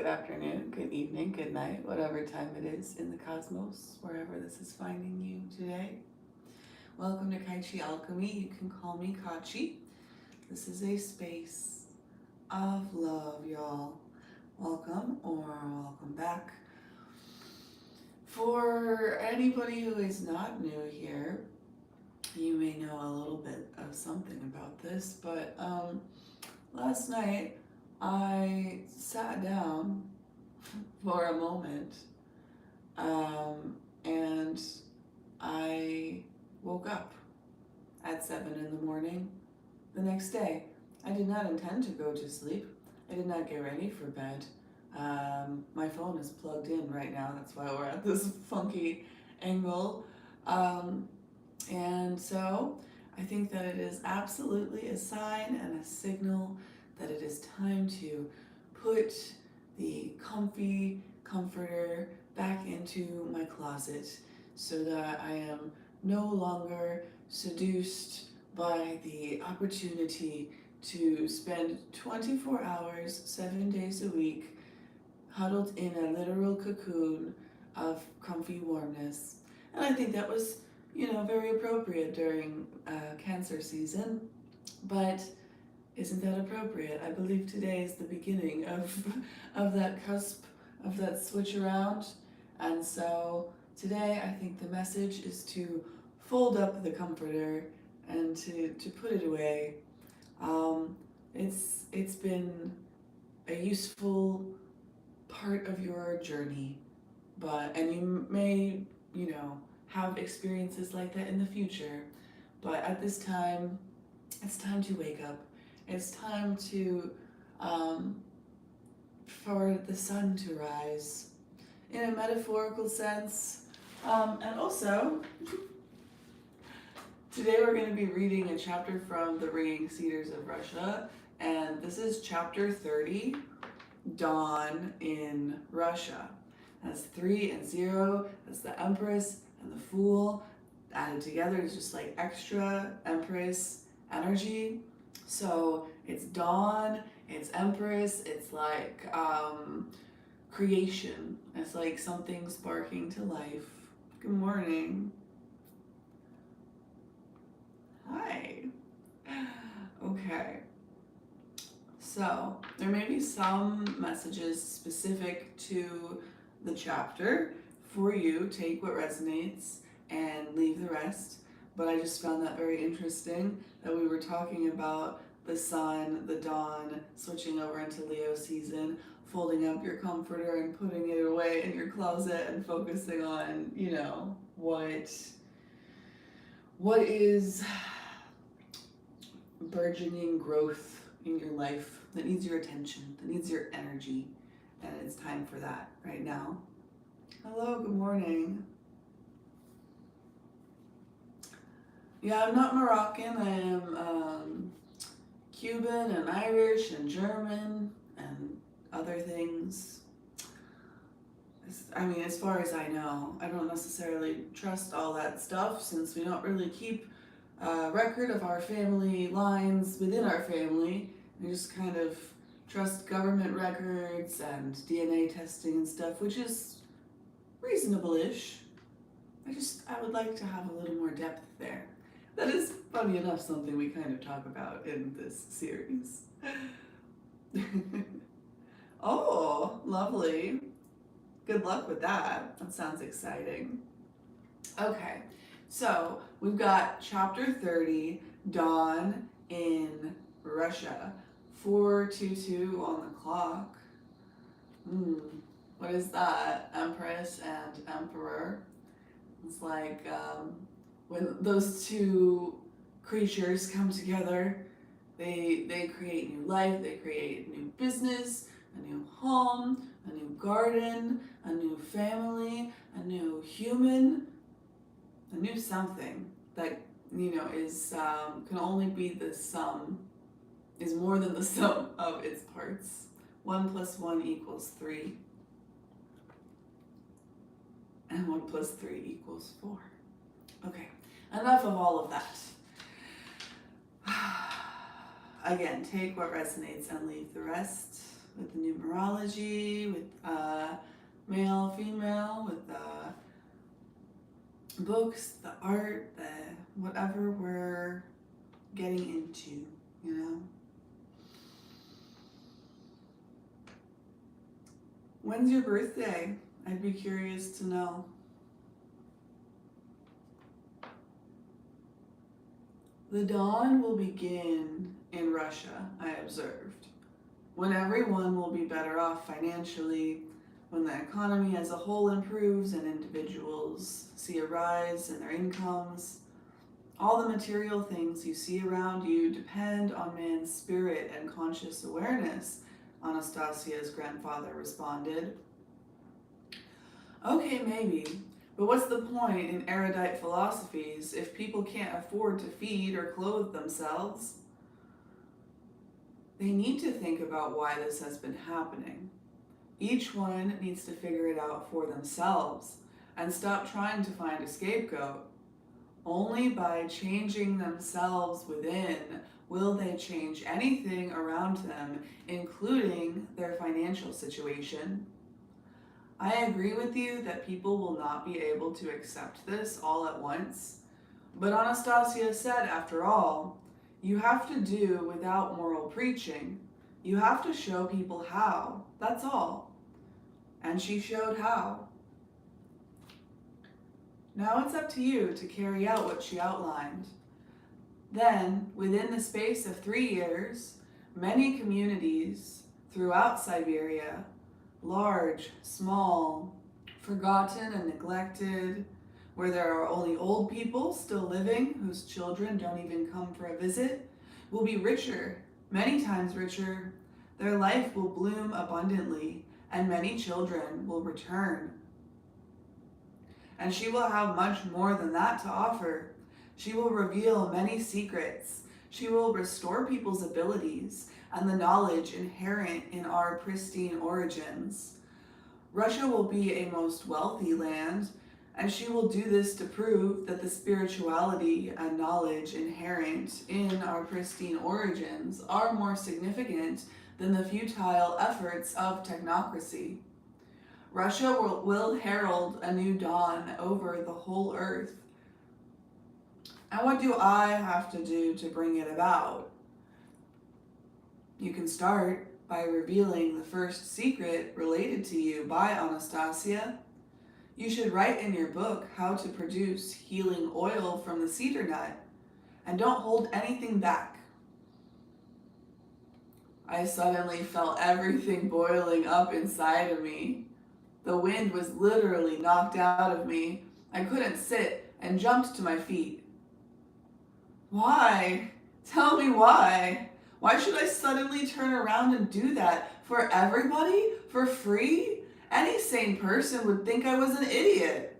good afternoon, good evening, good night, whatever time it is in the cosmos, wherever this is finding you today. Welcome to Kai Chi Alchemy. You can call me Katchi. This is a space of love, y'all. Welcome or welcome back. For anybody who is not new here, you may know a little bit of something about this, but last night I sat down for a moment and I woke up at 7 in the morning the next day. I did not intend to go to sleep. I did not get ready for bed. My phone is plugged in right now. That's why we're at this funky angle. And so I think that it is absolutely a sign and a signal that it is time to put the comfy comforter back into my closet so that I am no longer seduced by the opportunity to spend 24 hours, 7 days a week, huddled in a literal cocoon of comfy warmness. And I think that was, very appropriate during Cancer season, but isn't that appropriate? I believe today is the beginning of that cusp, of that switch around. And so today I think the message is to fold up the comforter and to put it away. It's been a useful part of your journey, and you may, have experiences like that in the future, but at this time, it's time to wake up. It's time to, for the sun to rise, in a metaphorical sense, and also, today we're going to be reading a chapter from The Ringing Cedars of Russia, and this is chapter 30, Dawn in Russia. That's 3 and 0, that's the Empress and the Fool. Added together is just like extra Empress energy. So it's dawn, it's Empress, it's like creation. It's like something sparking to life. Good morning. Hi. Okay. So there may be some messages specific to the chapter for you. Take what resonates and leave the rest. But I just found that very interesting that we were talking about the sun, the dawn, switching over into Leo season, folding up your comforter and putting it away in your closet and focusing on, what is burgeoning growth in your life that needs your attention, that needs your energy, and it's time for that right now. Hello, good morning. Yeah, I'm not Moroccan. I am Cuban and Irish and German and other things. I mean, as far as I know, I don't necessarily trust all that stuff since we don't really keep record of our family lines within our family. We just kind of trust government records and DNA testing and stuff, which is reasonable-ish. I would like to have a little more depth there. That is, funny enough, something we kind of talk about in this series. Oh, lovely. Good luck with that. That sounds exciting. Okay, so we've got chapter 30, Dawn in Russia. 4:22 on the clock. What is that? Empress and Emperor. It's like when those two creatures come together, they create new life, they create new business, a new home, a new garden, a new family, a new human, a new something that, is can only be the sum, is more than the sum of its parts. 1 + 1 = 3. And 1 + 3 = 4. Okay, enough of all of that. Again, take what resonates and leave the rest. with the numerology, with male, female, with books, the art, the whatever we're getting into, you know? When's your birthday? I'd be curious to know. The dawn will begin in Russia, I observed, when everyone will be better off financially, when the economy as a whole improves and individuals see a rise in their incomes. All the material things you see around you depend on man's spirit and conscious awareness, Anastasia's grandfather responded. Okay, maybe, but what's the point in erudite philosophies if people can't afford to feed or clothe themselves? They need to think about why this has been happening. Each one needs to figure it out for themselves and stop trying to find a scapegoat. Only by changing themselves within will they change anything around them, including their financial situation. I agree with you that people will not be able to accept this all at once, but Anastasia said, after all, you have to do without moral preaching. You have to show people how, that's all. And she showed how. Now it's up to you to carry out what she outlined. Then, within the space of 3 years, many communities throughout Siberia, large, small, forgotten and neglected, where there are only old people still living whose children don't even come for a visit, will be richer, many times richer. Their life will bloom abundantly, and many children will return. And she will have much more than that to offer. She will reveal many secrets. She will restore people's abilities and the knowledge inherent in our pristine origins. Russia will be a most wealthy land, and she will do this to prove that the spirituality and knowledge inherent in our pristine origins are more significant than the futile efforts of technocracy. Russia will herald a new dawn over the whole earth. And what do I have to do to bring it about? You can start by revealing the first secret related to you by Anastasia. You should write in your book how to produce healing oil from the cedar nut, and don't hold anything back. I suddenly felt everything boiling up inside of me. The wind was literally knocked out of me. I couldn't sit and jumped to my feet. Why? Tell me why. Why should I suddenly turn around and do that? For everybody? For free? Any sane person would think I was an idiot.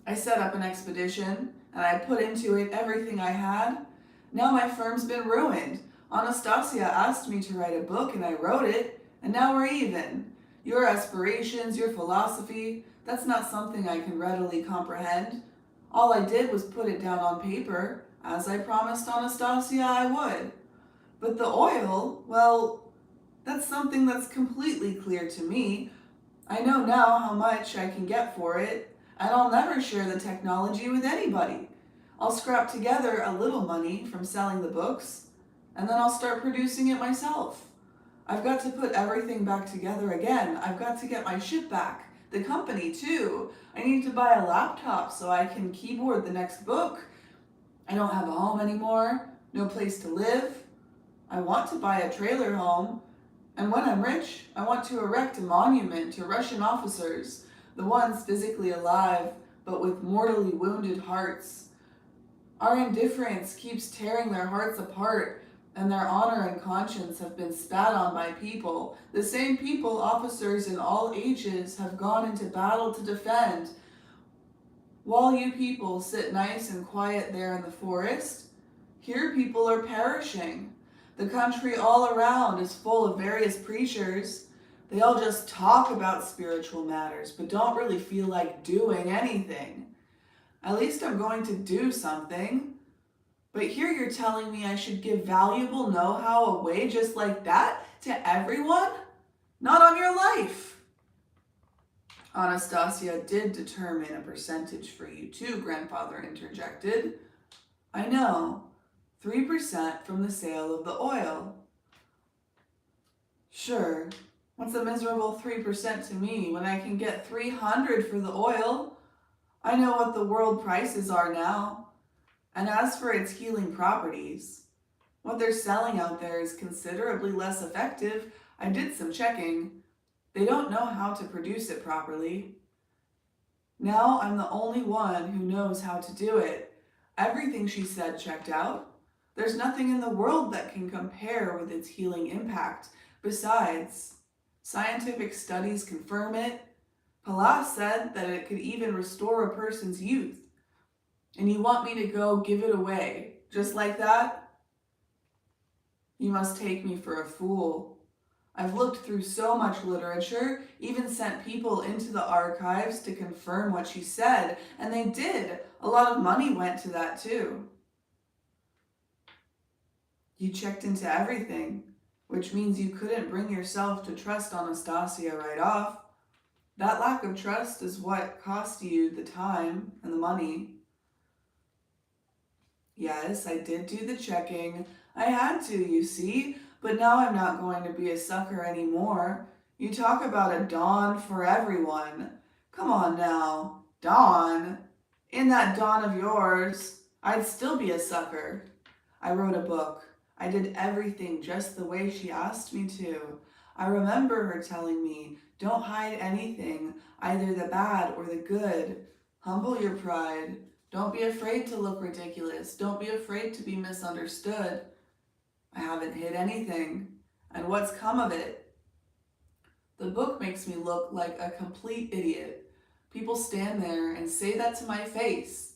I set up an expedition and I put into it everything I had. Now my firm's been ruined. Anastasia asked me to write a book and I wrote it. And now we're even. Your aspirations, your philosophy, that's not something I can readily comprehend. All I did was put it down on paper, as I promised Anastasia I would. But the oil, well, that's something that's completely clear to me. I know now how much I can get for it, and I'll never share the technology with anybody. I'll scrap together a little money from selling the books, and then I'll start producing it myself. I've got to put everything back together again. I've got to get my ship back. The company, too. I need to buy a laptop so I can keyboard the next book. I don't have a home anymore. No place to live. I want to buy a trailer home. And when I'm rich, I want to erect a monument to Russian officers, the ones physically alive, but with mortally wounded hearts. Our indifference keeps tearing their hearts apart, and their honor and conscience have been spat on by people, the same people officers in all ages have gone into battle to defend. While you people sit nice and quiet there in the forest, here people are perishing. The country all around is full of various preachers. They all just talk about spiritual matters, but don't really feel like doing anything. At least I'm going to do something. But here you're telling me I should give valuable know-how away just like that to everyone? Not on your life. Anastasia did determine a percentage for you too, Grandfather interjected. I know, 3% from the sale of the oil. Sure, what's a miserable 3% to me when I can get 300 for the oil? I know what the world prices are now. And as for its healing properties, what they're selling out there is considerably less effective. I did some checking. They don't know how to produce it properly. Now I'm the only one who knows how to do it. Everything she said checked out. There's nothing in the world that can compare with its healing impact. Besides, scientific studies confirm it. Palas said that it could even restore a person's youth. And you want me to go give it away, just like that? You must take me for a fool. I've looked through so much literature, even sent people into the archives to confirm what she said, and they did. A lot of money went to that too. You checked into everything, which means you couldn't bring yourself to trust Anastasia right off. That lack of trust is what cost you the time and the money. Yes, I did do the checking. I had to, you see, but now I'm not going to be a sucker anymore. You talk about a dawn for everyone. Come on now, dawn. In that dawn of yours, I'd still be a sucker. I wrote a book. I did everything just the way she asked me to. I remember her telling me, don't hide anything, either the bad or the good. Humble your pride. Don't be afraid to look ridiculous. Don't be afraid to be misunderstood. I haven't hid anything. And what's come of it? The book makes me look like a complete idiot. People stand there and say that to my face,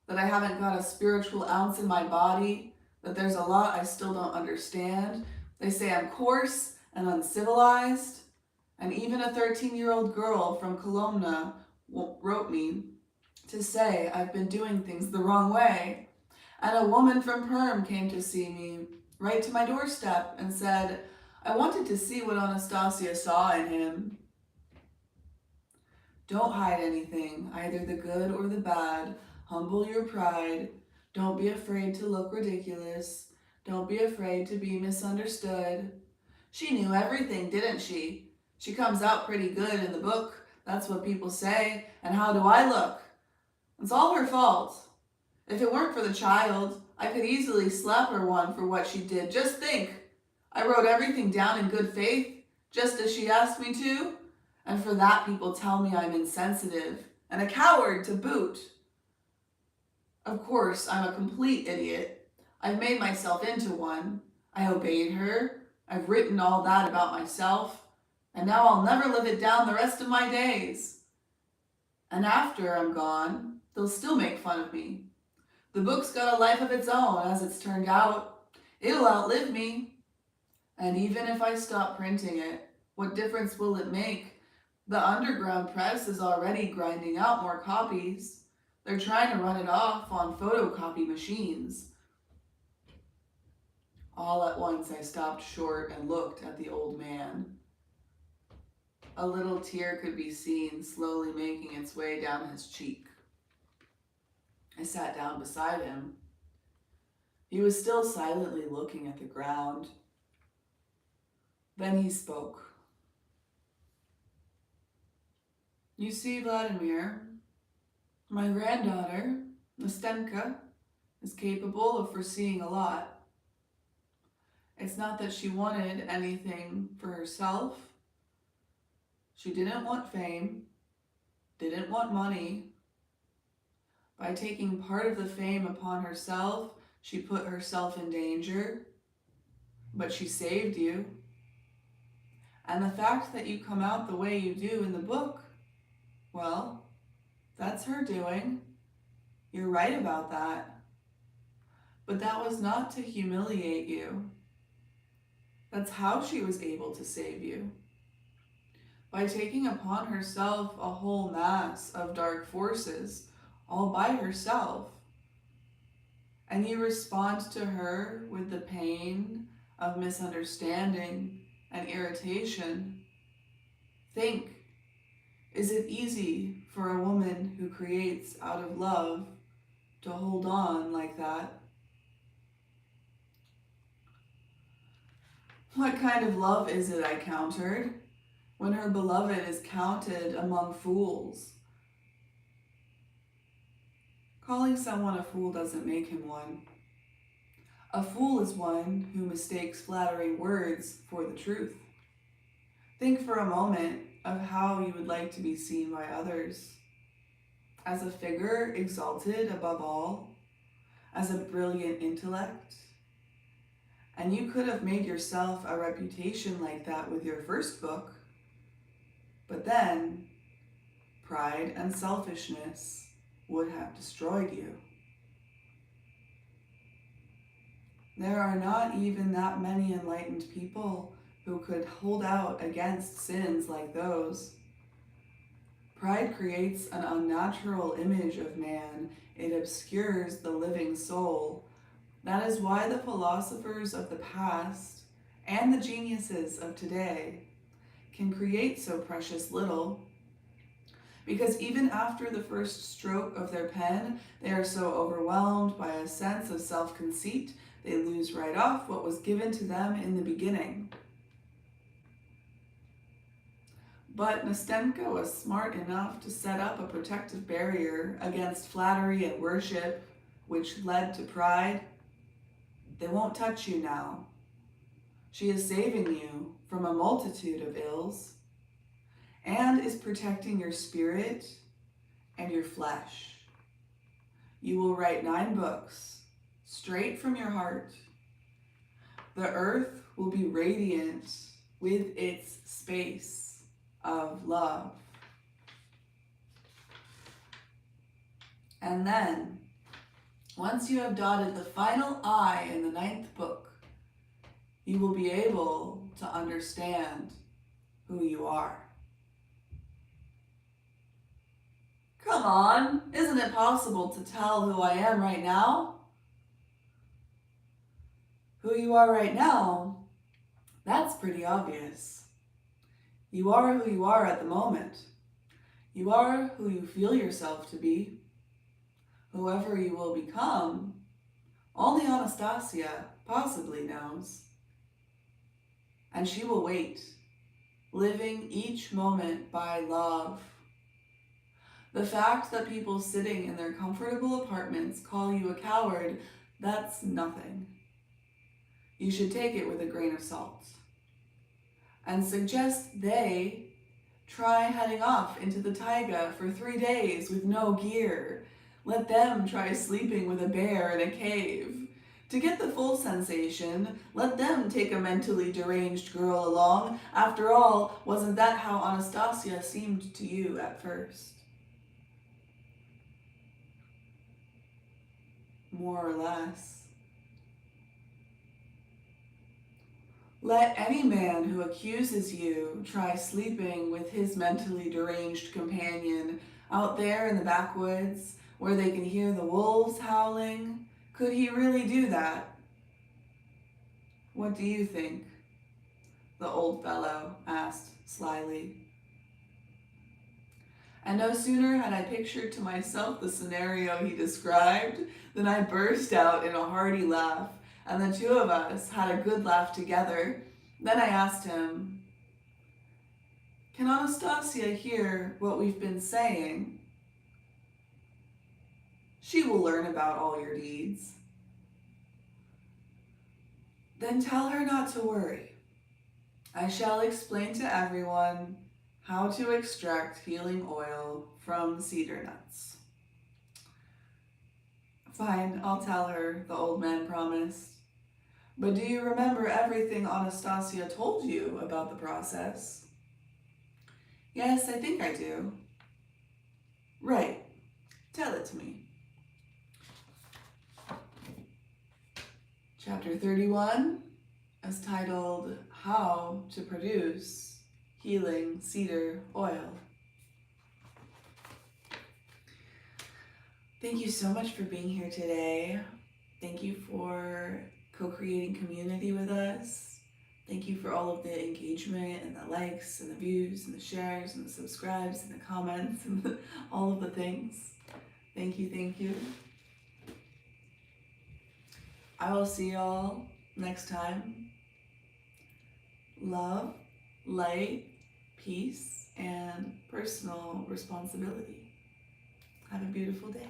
that I haven't got a spiritual ounce in my body, that there's a lot I still don't understand. They say I'm coarse and uncivilized. And even a 13-year-old girl from Kolomna wrote me to say I've been doing things the wrong way. And a woman from Perm came to see me right to my doorstep and said, I wanted to see what Anastasia saw in him. Don't hide anything, either the good or the bad. Humble your pride. Don't be afraid to look ridiculous. Don't be afraid to be misunderstood. She knew everything, didn't she? She comes out pretty good in the book. That's what people say. And how do I look? It's all her fault. If it weren't for the child, I could easily slap her one for what she did. Just think. I wrote everything down in good faith, just as she asked me to. And for that, people tell me I'm insensitive and a coward to boot. Of course, I'm a complete idiot. I've made myself into one. I obeyed her. I've written all that about myself. And now I'll never live it down the rest of my days. And after I'm gone, they'll still make fun of me. The book's got a life of its own, as it's turned out. It'll outlive me. And even if I stop printing it, what difference will it make? The underground press is already grinding out more copies. They're trying to run it off on photocopy machines. All at once I stopped short and looked at the old man. A little tear could be seen slowly making its way down his cheek. I sat down beside him. He was still silently looking at the ground. Then he spoke. You see, Vladimir, my granddaughter, Nastenka, is capable of foreseeing a lot. It's not that she wanted anything for herself. She didn't want fame, didn't want money. By taking part of the fame upon herself, she put herself in danger, but she saved you. And the fact that you come out the way you do in the book, well, that's her doing. You're right about that. But that was not to humiliate you. That's how she was able to save you. By taking upon herself a whole mass of dark forces, all by herself. and you respond to her with the pain of misunderstanding and irritation, think, is it easy for a woman who creates out of love to hold on like that? What kind of love is it, I countered, when her beloved is counted among fools? Calling someone a fool doesn't make him one. A fool is one who mistakes flattering words for the truth. Think for a moment of how you would like to be seen by others. As a figure exalted above all, as a brilliant intellect. And you could have made yourself a reputation like that with your first book. But then, pride and selfishness would have destroyed you. There are not even that many enlightened people who could hold out against sins like those. Pride creates an unnatural image of man. It obscures the living soul. That is why the philosophers of the past and the geniuses of today can create so precious little. Because even after the first stroke of their pen, they are so overwhelmed by a sense of self-conceit, they lose right off what was given to them in the beginning. But Nastenka was smart enough to set up a protective barrier against flattery and worship, which led to pride. They won't touch you now. She is saving you from a multitude of ills and is protecting your spirit and your flesh. You will write 9 books straight from your heart. The earth will be radiant with its space of love. And then, once you have dotted the final I in the 9th book, you will be able to understand who you are. Come on, isn't it possible to tell who I am right now? Who you are right now, that's pretty obvious. You are who you are at the moment. You are who you feel yourself to be. Whoever you will become, only Anastasia possibly knows. And she will wait, living each moment by love. The fact that people sitting in their comfortable apartments call you a coward, that's nothing. You should take it with a grain of salt. And suggest they try heading off into the taiga for 3 days with no gear. Let them try sleeping with a bear in a cave. To get the full sensation, let them take a mentally deranged girl along. After all, wasn't that how Anastasia seemed to you at first? More or less. Let any man who accuses you try sleeping with his mentally deranged companion out there in the backwoods where they can hear the wolves howling. Could he really do that? What do you think? The old fellow asked slyly. And no sooner had I pictured to myself the scenario he described than I burst out in a hearty laugh, and the two of us had a good laugh together. Then I asked him, "Can Anastasia hear what we've been saying?" "She will learn about all your deeds." "Then tell her not to worry. I shall explain to everyone how to extract healing oil from cedar nuts." "Fine, I'll tell her," the old man promised. "But do you remember everything Anastasia told you about the process?" "Yes, I think I do." "Right. Tell it to me." Chapter 31 is titled How to Produce Healing Cedar Oil. Thank you so much for being here today. Thank you for co-creating community with us. Thank you for all of the engagement and the likes and the views and the shares and the subscribes and the comments and all of the things. Thank you, thank you. I will see y'all next time. Love, light, peace, and personal responsibility. Have a beautiful day.